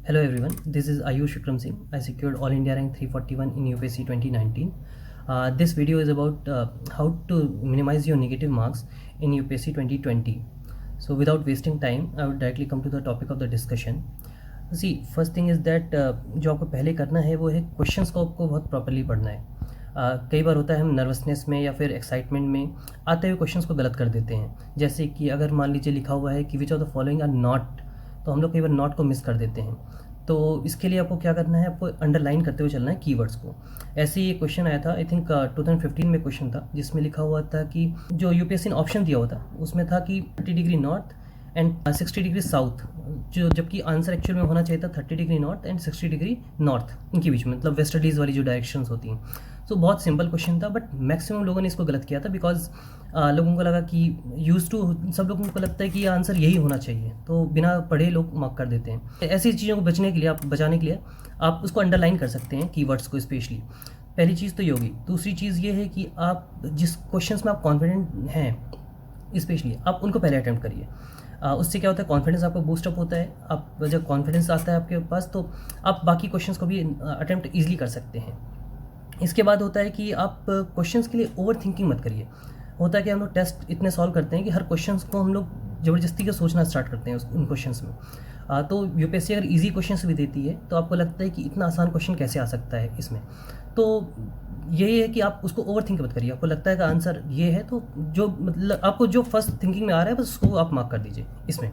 Hello everyone, this is Ayush Vikram Singh. I secured All India rank 341 in UPSC 2019. This video is about how to minimize your negative marks in UPSC 2020. So without wasting time, I would directly come to the topic of the discussion. See, first thing is that जो आपको पहले करना है वो है questions को आपको बहुत प्रॉपरली पढ़ना है. कई बार होता है हम नर्वसनेस में या फिर एक्साइटमेंट में आते हुए क्वेश्चंस को गलत कर देते हैं. जैसे कि अगर मान लीजिए लिखा हुआ है कि which of the following are not, तो हम लोग कई बार नॉट को मिस कर देते हैं. तो इसके लिए आपको क्या करना है, आपको अंडरलाइन करते हुए चलना है कीवर्ड्स को. ऐसे ही एक क्वेश्चन आया था, आई थिंक 2015 में क्वेश्चन था, जिसमें लिखा हुआ था कि जो यूपीएससी ने ऑप्शन दिया हुआ था उसमें था कि 30 degree north and 60 degree south, जो जबकि आंसर एक्चुअल में होना चाहिए था 30 degree north and 60 degree north, इनके बीच में, मतलब वेस्टर्लीज वाली जो डायरेक्शंस होती हैं. तो बहुत सिंपल क्वेश्चन था, बट मैक्सिमम लोगों ने इसको गलत किया था बिकॉज लोगों को लगा कि यूज टू, सब लोगों को लगता है कि आंसर यही होना चाहिए, तो बिना पढ़े लोग मार्क कर देते हैं. ऐसी चीज़ों को बचाने के लिए आप उसको अंडरलाइन कर सकते हैं कीवर्ड्स को स्पेशली. पहली चीज़ तो ये होगी. दूसरी चीज़ ये है कि आप जिस क्वेश्चंस में आप कॉन्फिडेंट हैं स्पेशली, आप उनको पहले अटैम्प्ट करिए. उससे क्या होता है, कॉन्फिडेंस आपका बूस्टअप होता है. आप जब कॉन्फिडेंस आता है आपके पास, तो आप बाकी क्वेश्चंस को भी अटैम्प्ट ईजिली कर सकते हैं. इसके बाद होता है कि आप क्वेश्चंस के लिए ओवर थिंकिंग मत करिए. होता है कि हम लोग टेस्ट इतने सॉल्व करते हैं कि हर क्वेश्चंस को हम लोग ज़बरदस्ती का सोचना स्टार्ट करते हैं उन क्वेश्चंस में. तो यूपीएससी अगर इजी क्वेश्चंस भी देती है तो आपको लगता है कि इतना आसान क्वेश्चन कैसे आ सकता है इसमें. तो यही है कि आप उसको ओवर थिंक मत करिए. आपको लगता है कि आंसर ये है, तो जो मतलब आपको जो फर्स्ट थिंकिंग में आ रहा है बस उसको आप मार्क कर दीजिए इसमें.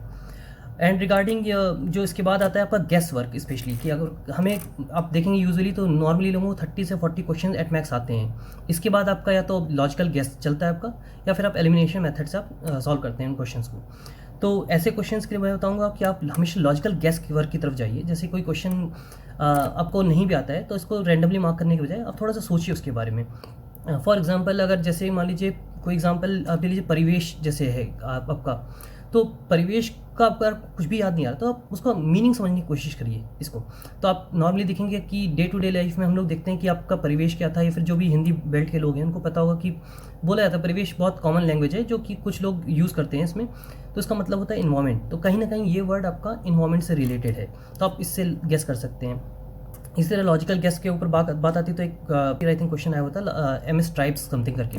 एंड रिगार्डिंग जो इसके बाद आता है आपका गेस वर्क स्पेशली, कि अगर हमें आप देखेंगे यूजुअली तो नॉर्मली लोगों को 30 से 40 क्वेश्चन एट मैक्स आते हैं. इसके बाद आपका या तो लॉजिकल गेस चलता है आपका, या फिर आप एलिमिनेशन मेथड से आप सॉल्व करते हैं उन क्वेश्चंस को. तो ऐसे क्वेश्चंस के लिए मैं बताऊंगा कि आप हमेशा लॉजिकल गेस वर्क की तरफ जाइए. जैसे कोई क्वेश्चन आपको नहीं भी आता है तो इसको रैंडमली मार्क करने के बजाय आप थोड़ा सा सोचिए उसके बारे में. फॉर एग्जांपल, अगर जैसे मान लीजिए कोई एग्जांपल आप ले लीजिए, परिवेश जैसे है आपका, तो परिवेश का आपको अगर कुछ भी याद नहीं आ रहा तो आप उसका मीनिंग समझने की कोशिश करिए इसको. तो आप नॉर्मली देखेंगे कि डे टू डे लाइफ में हम लोग देखते हैं कि आपका परिवेश क्या था, या फिर जो भी हिंदी बेल्ट के लोग हैं उनको पता होगा कि बोला जाता है परिवेश बहुत कॉमन लैंग्वेज है जो कि कुछ लोग यूज़ करते हैं इसमें. तो इसका मतलब होता है इन्वायरमेंट. तो कहीं ना कहीं ये वर्ड आपका इन्वायरमेंट से रिलेटेड है, तो आप इससे गेस कर सकते हैं. इसी तरह लॉजिकल गेस के ऊपर बात आती तो एक आई थिंक क्वेश्चन आया होता है एम स्ट्राइप्स समथिंग करके.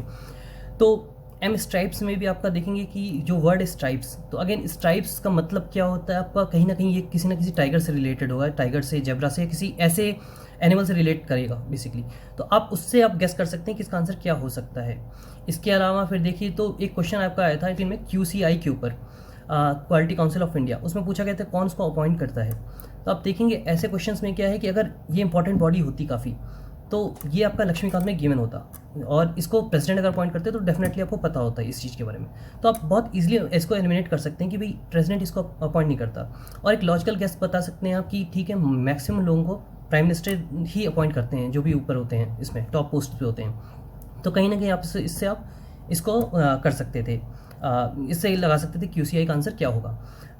तो एम स्ट्राइप्स में भी आपका देखेंगे कि जो वर्ड स्ट्राइप्स, तो अगेन स्ट्राइप्स का मतलब क्या होता है आपका, कहीं ना कहीं ये किसी ना किसी टाइगर से रिलेटेड होगा, टाइगर से, जेब्रा से, किसी ऐसे एनिमल से रिलेट करेगा बेसिकली. तो आप उससे आप गेस कर सकते हैं कि इसका आंसर क्या हो सकता है. इसके अलावा फिर देखिए तो एक क्वेश्चन आपका आया था आई थिंक में QCI के ऊपर, क्वालिटी काउंसिल ऑफ इंडिया. उसमें पूछा गया था कौन उसको अपॉइंट करता है. तो आप देखेंगे ऐसे क्वेश्चंस में क्या है कि अगर ये इंपॉर्टेंट बॉडी होती काफ़ी, तो ये आपका लक्ष्मीकांत में गिवन होता, और इसको प्रेसिडेंट अगर अपॉइंट करते तो डेफिनेटली आपको पता होता है इस चीज़ के बारे में. तो आप बहुत इजीली इसको एलिमिनेट कर सकते हैं कि भाई प्रेसिडेंट इसको अपॉइंट नहीं करता. और एक लॉजिकल गेस बता सकते हैं आप कि ठीक है, मैक्सिमम लोगों को प्राइम मिनिस्टर ही अपॉइंट करते हैं जो भी ऊपर होते हैं, इसमें टॉप पोस्ट पे होते हैं. तो कहीं ना कहीं आप इससे आप इसको कर सकते थे, इससे लगा सकते थे QCI का आंसर क्या होगा.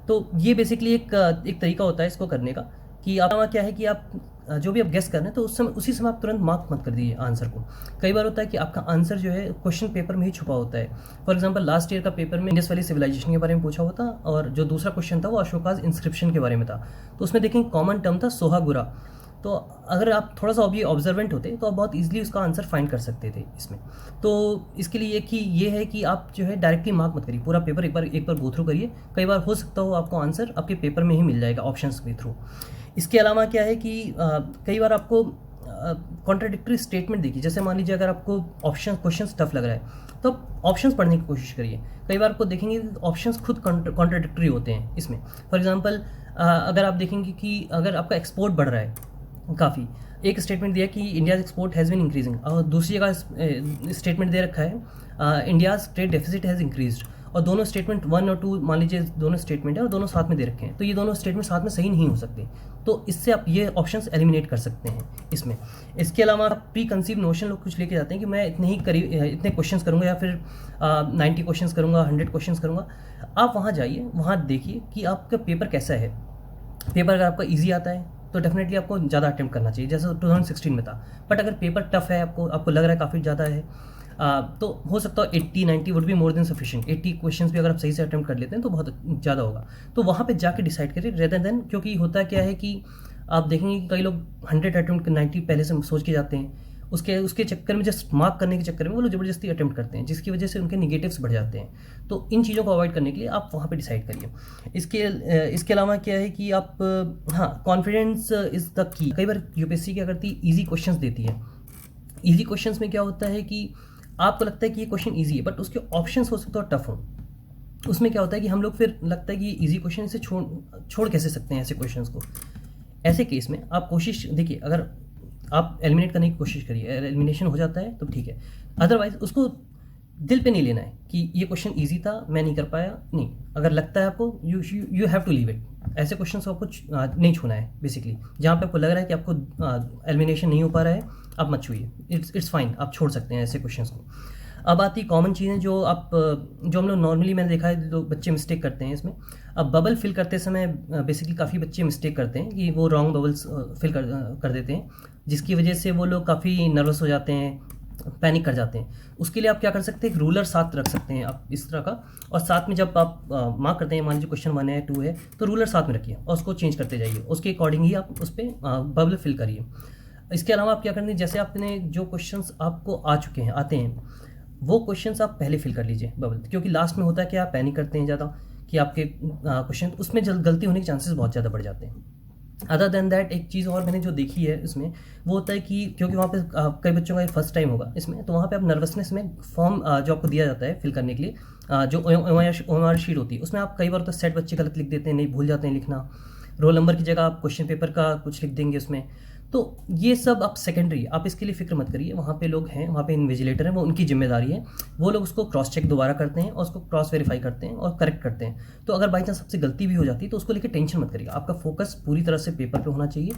तो ये बेसिकली एक तरीका होता है इसको करने का, कि आप क्या है कि आप जो भी आप गेस कर रहे हैं तो उसी समय आप तुरंत मार्क मत कर दीजिए आंसर को. कई बार होता है कि आपका आंसर जो है क्वेश्चन पेपर में ही छुपा होता है. फॉर एग्जांपल लास्ट ईयर का पेपर में इंडस वैली सिविलाइजेशन के बारे में पूछा हुआ था, और जो दूसरा क्वेश्चन था वो अशोकाज इंस्क्रिप्शन के बारे में था. तो उसमें देखें कॉमन टर्म था सोहागुरा. तो अगर आप थोड़ा सा अभी ऑब्जर्वेंट होते तो आप बहुत ईजिली उसका आंसर फाइंड कर सकते थे इसमें. तो इसके लिए ये है कि आप जो है डायरेक्टली मार्क मत करिए, पूरा पेपर एक बार गो थ्रू करिए. कई बार हो सकता हो आपको आंसर आपके पेपर में ही मिल जाएगा ऑप्शंस के थ्रू. इसके अलावा क्या है कि कई बार आपको कॉन्ट्राडिक्टरी स्टेटमेंट देखिए. जैसे मान लीजिए अगर आपको क्वेश्चन टफ लग रहा है तो आप ऑप्शंस पढ़ने की कोशिश करिए. कई बार आपको देखेंगे ऑप्शंस खुद कॉन्ट्राडिक्टरी होते हैं इसमें. फॉर एग्जांपल, अगर आप देखेंगे कि अगर आपका एक्सपोर्ट बढ़ रहा है काफ़ी, एक स्टेटमेंट दिया कि India's export has been increasing, और दूसरी जगह स्टेटमेंट दे रखा है India's trade deficit has increased, और दोनों स्टेटमेंट 1 और 2 मान लीजिए दोनों स्टेटमेंट है और दोनों साथ में दे रखे हैं. तो ये दोनों स्टेटमेंट साथ में सही नहीं हो सकते. तो इससे आप ये ऑप्शंस एलिमिनेट कर सकते हैं इसमें. इसके अलावा प्री कंसीव नोशन लोग कुछ लेके जाते हैं कि मैं इतने क्वेश्चंस करूँगा, या फिर 90 क्वेश्चंस करूँगा, 100 क्वेश्चंस करूँगा. आप वहाँ जाइए, वहाँ देखिए कि आपका पेपर कैसा है. पेपर अगर आपका ईजी आता है तो डेफिनेटली आपको ज़्यादा अटेम्प्ट करना चाहिए, जैसे 2016 में था. बट अगर पेपर टफ है, आपको लग रहा है काफ़ी ज़्यादा है, तो हो सकता है 80-90 would be more than sufficient. 80 questions भी अगर आप सही से अटेम्प्ट कर लेते हैं तो बहुत ज़्यादा होगा। तो वहाँ पे जाके डिसाइड करिए रेदर देन, क्योंकि होता क्या है कि आप देखेंगे कि कई लोग 100 अटेम्प्ट 90 पहले से सोच के जाते हैं, उसके चक्कर में जस्ट मार्क करने के चक्कर में वो लोग ज़बरदस्ती अटेम्प्ट करते हैं, जिसकी वजह से उनके निगेटिव्स बढ़ जाते हैं। तो इन चीज़ों को अवॉइड करने के लिए आप वहाँ पे डिसाइड करिए। इसके अलावा क्या है कि आप, हाँ, कॉन्फिडेंस इज़ द की। कई बार यूपीएससी क्या करती है, ईजी क्वेश्चंस देती है। ईजी क्वेश्चंस में क्या होता है कि आपको लगता है कि ये क्वेश्चन ईजी है, बट उसके ऑप्शंस हो सकते हैं टफ हो। उसमें क्या होता है कि हम लोग फिर लगता है कि ये ईजी क्वेश्चन से छोड़ कैसे सकते हैं ऐसे क्वेश्चंस को। ऐसे केस में आप कोशिश देखिए, अगर आप एलिमिनेट करने की कोशिश करिए, एलिमिनेशन हो जाता है तो ठीक है, अदरवाइज उसको दिल पे नहीं लेना है कि ये क्वेश्चन इजी था, मैं नहीं कर पाया। नहीं, अगर लगता है आपको, you have to leave it. ऐसे क्वेश्चन को आपको नहीं छूना है। बेसिकली जहाँ पे आपको लग रहा है कि आपको एलिमिनेशन नहीं हो पा रहा है, आप मत छूइए। इट्स फाइन, आप छोड़ सकते हैं ऐसे क्वेश्चन को। अब आती कॉमन चीज़ें जो हम लोग नॉर्मली, मैंने देखा है लोग बच्चे मिस्टेक करते हैं इसमें। अब बबल फिल करते समय बेसिकली काफ़ी बच्चे मिस्टेक करते हैं कि वो रॉन्ग बबल्स फिल कर देते हैं, जिसकी वजह से वो लोग काफ़ी नर्वस हो जाते हैं, पैनिक कर जाते हैं। उसके लिए आप क्या कर सकते हैं, एक रूलर साथ रख सकते हैं आप इस तरह का, और साथ में जब आप मार्क करते हैं, मान लीजिए क्वेश्चन 1 है 2 है, तो रूलर साथ में रखिए और उसको चेंज करते जाइए, उसके अकॉर्डिंग ही आप उस पर बबल फिल करिए। इसके अलावा आप क्या करते हैं, जैसे आपने जो क्वेश्चंस आपको आते हैं वो क्वेश्चंस आप पहले फिल कर लीजिए बबल, क्योंकि लास्ट में होता है कि आप पैनिक करते हैं ज़्यादा कि आपके क्वेश्चन उसमें गलती होने के चांसेस बहुत ज़्यादा बढ़ जाते हैं। अदर देन दैट, एक चीज़ और मैंने जो देखी है इसमें, वो होता है कि क्योंकि वहाँ पे कई बच्चों का फर्स्ट टाइम होगा इसमें, तो वहाँ पे आप नर्वसनेस में फॉर्म जो आपको दिया जाता है फिल करने के लिए, जो OMR शीट होती है, उसमें आप कई बार तो सेट बच्चे गलत लिख देते हैं, नहीं, भूल जाते हैं लिखना। रोल नंबर की जगह आप क्वेश्चन पेपर का कुछ लिख देंगे उसमें। तो ये सब आप सेकेंडरी, आप इसके लिए फिक्र मत करिए। वहाँ पे लोग हैं, वहाँ पे इन्विजिलेटर हैं, वो उनकी जिम्मेदारी है। वो लोग उसको क्रॉस चेक दोबारा करते हैं और उसको क्रॉस वेरीफाई करते हैं और करेक्ट करते हैं। तो अगर बाई चांस सबसे गलती भी हो जाती है तो उसको लेकर टेंशन मत करिए। आपका फोकस पूरी तरह से पेपर पे होना चाहिए।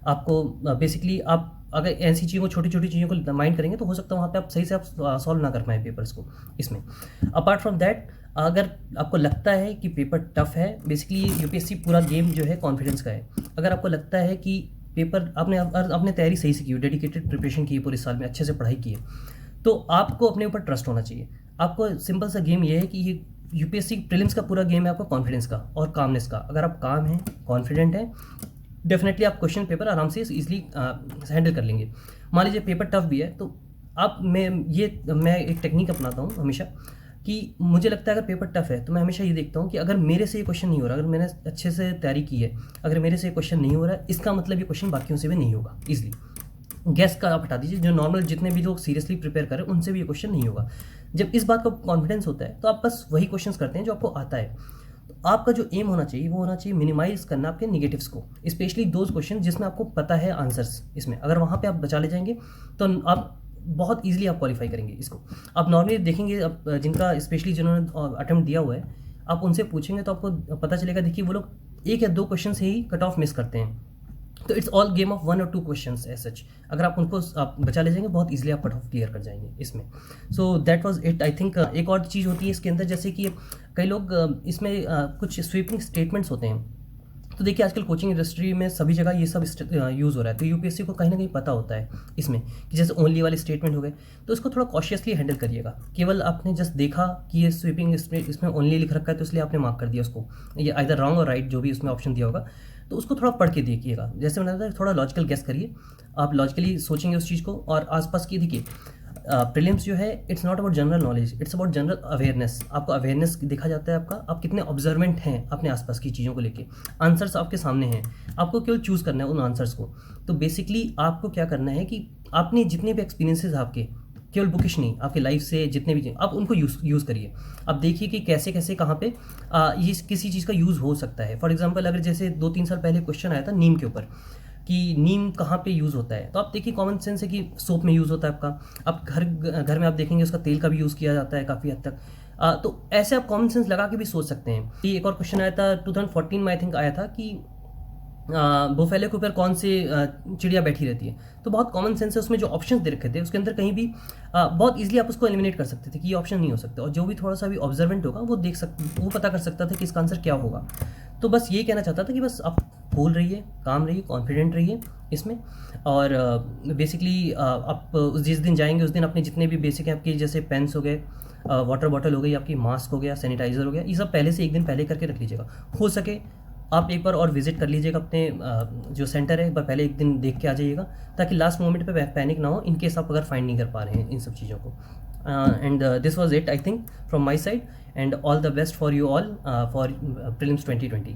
आपको बेसिकली, आप अगर ऐसी चीज़ों को, छोटी छोटी चीज़ों को माइंड करेंगे तो हो सकता है वहाँ पे आप सही से आप सॉल्व ना कर पाएँ पेपर्स को इसमें। अपार्ट फ्रॉम दैट, अगर आपको लगता है कि पेपर टफ है, बेसिकली यूपीएससी पूरा गेम जो है कॉन्फिडेंस का है। अगर आपको लगता है कि पेपर आपने तैयारी सही से की हो, डेडिकेटेड प्रिपरेशन की है, पूरे साल में अच्छे से पढ़ाई की है, तो आपको अपने ऊपर ट्रस्ट होना चाहिए। आपको सिंपल सा गेम ये है कि ये यूपीएससी प्रीलिम्स का पूरा गेम है आपका कॉन्फिडेंस का और कामनेस का। अगर आप काम हैं, कॉन्फिडेंट हैं, डेफिनेटली आप क्वेश्चन पेपर आराम से इजीली हैंडल कर लेंगे। मान लीजिए पेपर टफ भी है तो मैं एक टेक्निक अपनाता हूँ हमेशा, कि मुझे लगता है अगर पेपर टफ है तो मैं हमेशा ये देखता हूँ कि अगर मेरे से ये क्वेश्चन नहीं हो रहा, अगर मैंने अच्छे से तैयारी की है, अगर मेरे से ये क्वेश्चन नहीं हो रहा है, इसका मतलब ये क्वेश्चन बाकियों से भी नहीं होगा इजीली। गैस का आप हटा दीजिए, जो नॉर्मल जितने भी लोग सीरियसली प्रिपेयर करें उनसे भी ये क्वेश्चन नहीं होगा। जब इस बात का कॉन्फिडेंस होता है तो आप बस वही क्वेश्चंस करते हैं जो आपको आता है। तो आपका जो एम होना चाहिए वो होना चाहिए मिनिमाइज करना आपके नेगेटिव्स को, स्पेशली दोज क्वेश्चन जिसमें आपको पता है आंसर्स इसमें। अगर वहाँ पे आप बचा ले जाएंगे तो आप बहुत ईजिली आप क्वालिफाई करेंगे इसको। आप नॉर्मली देखेंगे, अब जिनका स्पेशली जिन्होंने अटेम्प्ट दिया हुआ है, आप उनसे पूछेंगे तो आपको पता चलेगा। देखिए वो लोग 1 या 2 क्वेश्चन से ही कट ऑफ मिस करते हैं। तो इट्स ऑल गेम ऑफ 1 और 2 क्वेश्चंस एज सच। अगर आप उनको आप बचा ले जाएंगे, बहुत इजीली आप कट ऑफ क्लियर कर जाएंगे इसमें। So that was it, I think. एक और चीज़ होती है इसके अंदर, जैसे कि कई लोग इसमें कुछ स्वीपिंग स्टेटमेंट्स होते हैं। तो देखिए आजकल कोचिंग इंडस्ट्री में सभी जगह ये सब यूज़ हो रहा है, तो यूपीएससी को कहीं ना कहीं पता होता है इसमें कि जैसे ओनली वाले स्टेटमेंट हो गए, तो इसको थोड़ा कॉशियसली हैंडल करिएगा। केवल आपने जस्ट देखा कि ये स्वीपिंग इसमें ओनली लिख रखा है तो इसलिए आपने मार्क कर दिया उसको, ये आइदर रॉन्ग और राइट जो भी उसमें ऑप्शन दिया होगा, तो उसको थोड़ा पढ़ के देखिएगा। जैसे मैंने बताया, थोड़ा लॉजिकल गेस करिए, आप लॉजिकली सोचेंगे उस चीज़ को। और आसपास की देखिए, प्रीलिम्स जो है it's not about general knowledge, it's about general awareness. आपको अवेयरनेस देखा जाता है आपका, आप कितने ऑब्जर्वेंट हैं अपने आसपास की चीज़ों को लेके। आंसर्स आपके सामने हैं, आपको केवल चूज़ करना है उन आंसर्स को। तो बेसिकली आपको क्या करना है कि आपने जितने भी एक्सपीरियंसेस आपके, केवल बुकिश नहीं, आपके लाइफ से जितने भी आप उनको यूज़ करिए। अब देखिए कि कैसे कैसे कहाँ पे ये किसी चीज़ का यूज़ हो सकता है। फॉर एग्जांपल, अगर जैसे 2-3 साल पहले क्वेश्चन आया था नीम के ऊपर कि नीम कहाँ पे यूज़ होता है, तो आप देखिए कॉमन सेंस है कि सोप में यूज़ होता है आपका। आप घर में आप देखेंगे उसका तेल का भी यूज़ किया जाता है काफ़ी हद तक। तो ऐसे आप कॉमन सेंस लगा के भी सोच सकते हैं। कि एक और क्वेश्चन आया था 2014 में, आई थिंक आया था कि बुफेलो के ऊपर कौन सी चिड़िया बैठी रहती है। तो बहुत कॉमन सेंस है, उसमें जो ऑप्शंस दे रखे थे उसके अंदर कहीं भी बहुत इजीली आप उसको एलिमिनेट कर सकते थे कि ये ऑप्शन नहीं हो सकता, और जो भी थोड़ा सा भी ऑब्जर्वेंट होगा वो वो पता कर सकता था कि इसका आंसर क्या होगा। तो बस ये कहना चाहता था कि बस आप कूल रहिए, काम रहिए, कॉन्फिडेंट रहिए इसमें। और बेसिकली आप जिस दिन जाएंगे उस दिन अपने जितने भी बेसिक हैं आपकी, जैसे पेन्स हो गए, वाटर बॉटल हो गई आपकी, मास्क हो गया, सैनिटाइज़र हो गया, ये सब पहले से एक दिन पहले करके रख लीजिएगा। हो सके आप एक बार और विजिट कर लीजिएगा अपने जो सेंटर है, एक बार पहले एक दिन देख के आ जाइएगा, ताकि लास्ट मोमेंट पे पैनिक ना हो इन केस आप अगर फाइंड नहीं कर पा रहे हैं इन सब चीज़ों को। And this was it I think from my side, and all the best for you all for prelims 2020।